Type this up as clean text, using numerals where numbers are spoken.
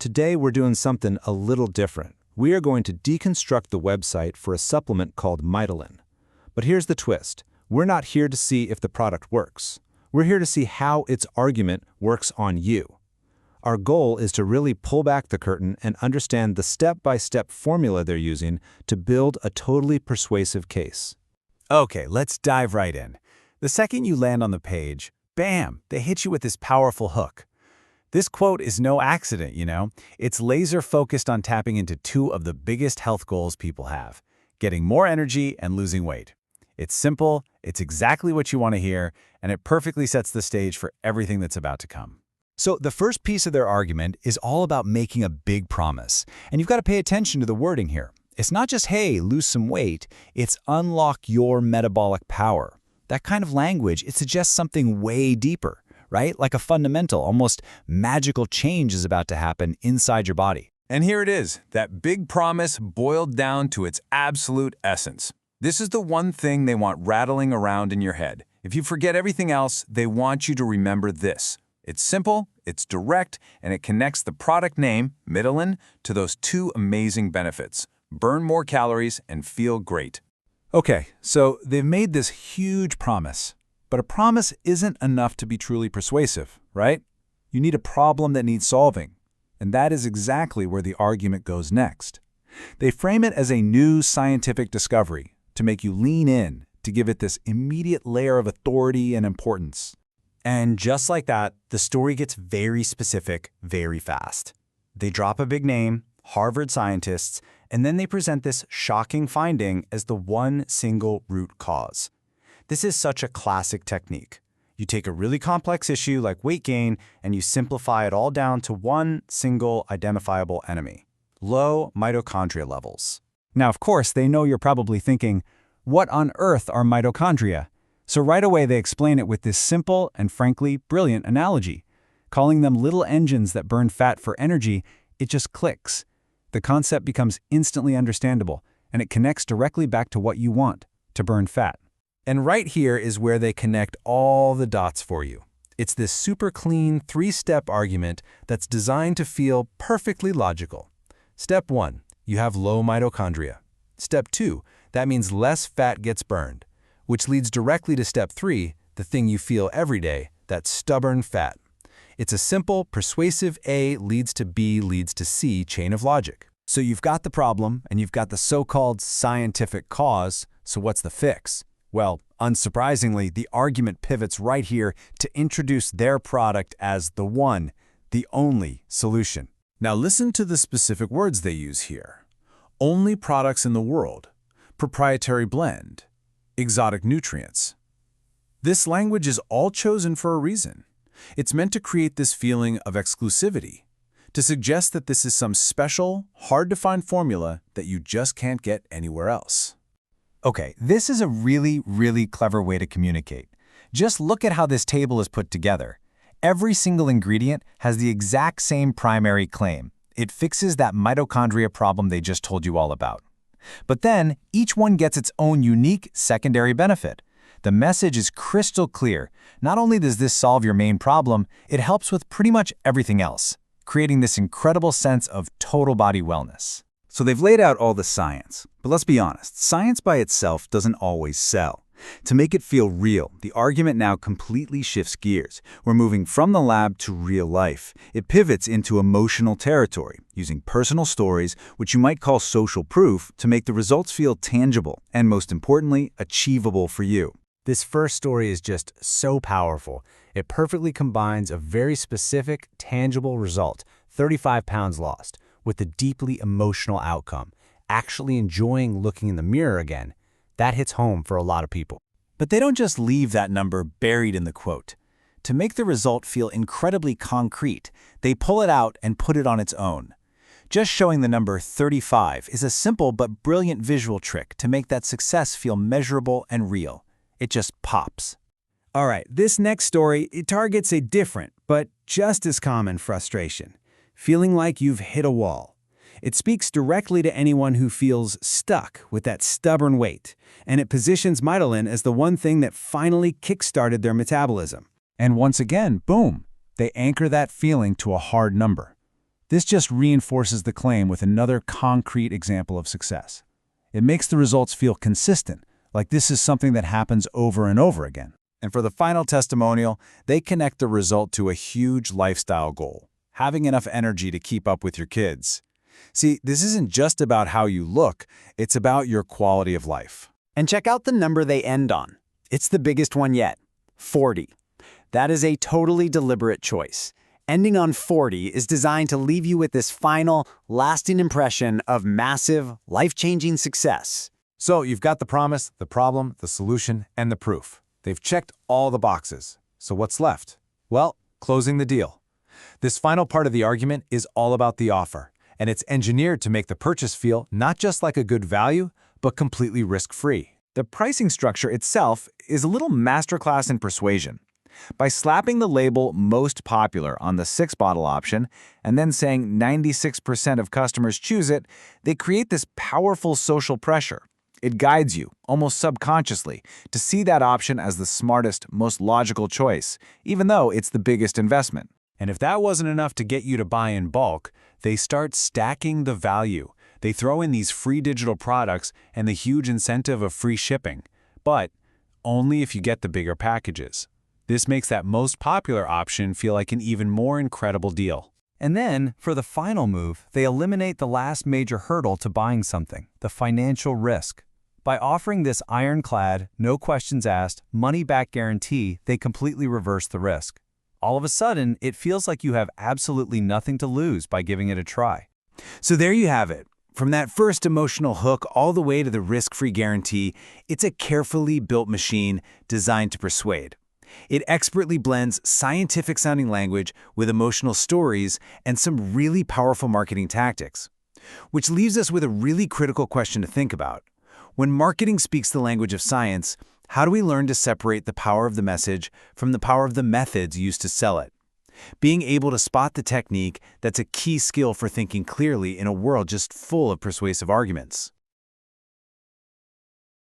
Today we're doing something a little different. We are going to deconstruct the website for a supplement called Mitolyn. But here's the twist. We're not here to see if the product works. We're here to see how its argument works on you. Our goal is to really pull back the curtain and understand the step-by-step formula they're using to build a totally persuasive case. Okay, let's dive right in. The second you land on the page, bam, they hit you with this powerful hook. This quote is no accident, you know. It's laser-focused on tapping into two of the biggest health goals people have: getting more energy and losing weight. It's simple, it's exactly what you want to hear, and it perfectly sets the stage for everything that's about to come. So the first piece of their argument is all about making a big promise. And you've got to pay attention to the wording here. It's not just, hey, lose some weight, it's unlock your metabolic power. That kind of language, it suggests something way deeper, right? Like a fundamental, almost magical change is about to happen inside your body. And here it is, that big promise boiled down to its absolute essence. This is the one thing they want rattling around in your head. If you forget everything else, they want you to remember this. It's simple, it's direct, and it connects the product name, Mitolyn, to those two amazing benefits: burn more calories and feel great. Okay, so they've made this huge promise. But a promise isn't enough to be truly persuasive, right? You need a problem that needs solving. And that is exactly where the argument goes next. They frame it as a new scientific discovery to make you lean in, to give it this immediate layer of authority and importance. And just like that, the story gets very specific very fast. They drop a big name, Harvard scientists, and then they present this shocking finding as the one single root cause. This is such a classic technique. You take a really complex issue like weight gain and you simplify it all down to one single identifiable enemy: low mitochondria levels. Now, of course, they know you're probably thinking, what on earth are mitochondria? So right away they explain it with this simple and frankly brilliant analogy. Calling them little engines that burn fat for energy, it just clicks. The concept becomes instantly understandable, and it connects directly back to what you want: to burn fat. And right here is where they connect all the dots for you. It's this super clean three-step argument that's designed to feel perfectly logical. Step 1, you have low mitochondria. Step 2, that means less fat gets burned, which leads directly to step 3, the thing you feel every day, that stubborn fat. It's a simple, persuasive A leads to B leads to C chain of logic. So you've got the problem, and you've got the so-called scientific cause, so what's the fix? Well, unsurprisingly, the argument pivots right here to introduce their product as the one, the only solution. Now listen to the specific words they use here: only products in the world, proprietary blend, exotic nutrients. This language is all chosen for a reason. It's meant to create this feeling of exclusivity, to suggest that this is some special, hard-to-find formula that you just can't get anywhere else. Okay, this is a really clever way to communicate. Just look at how this table is put together. Every single ingredient has the exact same primary claim. It fixes that mitochondria problem they just told you all about. But then, each one gets its own unique secondary benefit. The message is crystal clear. Not only does this solve your main problem, it helps with pretty much everything else, creating this incredible sense of total body wellness. So they've laid out all the science, but let's be honest, science by itself doesn't always sell. To make it feel real, the argument now completely shifts gears. We're moving from the lab to real life. It pivots into emotional territory, using personal stories, which you might call social proof, to make the results feel tangible and, most importantly, achievable for you. This first story is just so powerful. It perfectly combines a very specific, tangible result, 35 pounds lost, with a deeply emotional outcome, actually enjoying looking in the mirror again. That hits home for a lot of people. But they don't just leave that number buried in the quote. To make the result feel incredibly concrete, they pull it out and put it on its own. Just showing the number 35 is a simple but brilliant visual trick to make that success feel measurable and real. It just pops. All right, this next story, it targets a different, but just as common frustration: feeling like you've hit a wall. It speaks directly to anyone who feels stuck with that stubborn weight, and it positions Mitolyn as the one thing that finally kick-started their metabolism. And once again, boom, they anchor that feeling to a hard number. This just reinforces the claim with another concrete example of success. It makes the results feel consistent, like this is something that happens over and over again. And for the final testimonial, they connect the result to a huge lifestyle goal: having enough energy to keep up with your kids. See, this isn't just about how you look, it's about your quality of life. And check out the number they end on. It's the biggest one yet, 40. That is a totally deliberate choice. Ending on 40 is designed to leave you with this final, lasting impression of massive, life-changing success. So you've got the promise, the problem, the solution, and the proof. They've checked all the boxes. So what's left? Well, closing the deal. This final part of the argument is all about the offer, and it's engineered to make the purchase feel not just like a good value, but completely risk-free. The pricing structure itself is a little masterclass in persuasion. By slapping the label "most popular" on the 6-bottle option and then saying 96% of customers choose it, they create this powerful social pressure. It guides you, almost subconsciously, to see that option as the smartest, most logical choice, even though it's the biggest investment. And if that wasn't enough to get you to buy in bulk, they start stacking the value. They throw in these free digital products and the huge incentive of free shipping, but only if you get the bigger packages. This makes that most popular option feel like an even more incredible deal. And then, for the final move, they eliminate the last major hurdle to buying something, the financial risk. By offering this ironclad, no questions asked, money-back guarantee, they completely reverse the risk. All of a sudden, it feels like you have absolutely nothing to lose by giving it a try. So there you have it. From that first emotional hook all the way to the risk-free guarantee, it's a carefully built machine designed to persuade. It expertly blends scientific-sounding language with emotional stories and some really powerful marketing tactics. Which leaves us with a really critical question to think about. When marketing speaks the language of science, how do we learn to separate the power of the message from the power of the methods used to sell it? Being able to spot the technique, that's a key skill for thinking clearly in a world just full of persuasive arguments.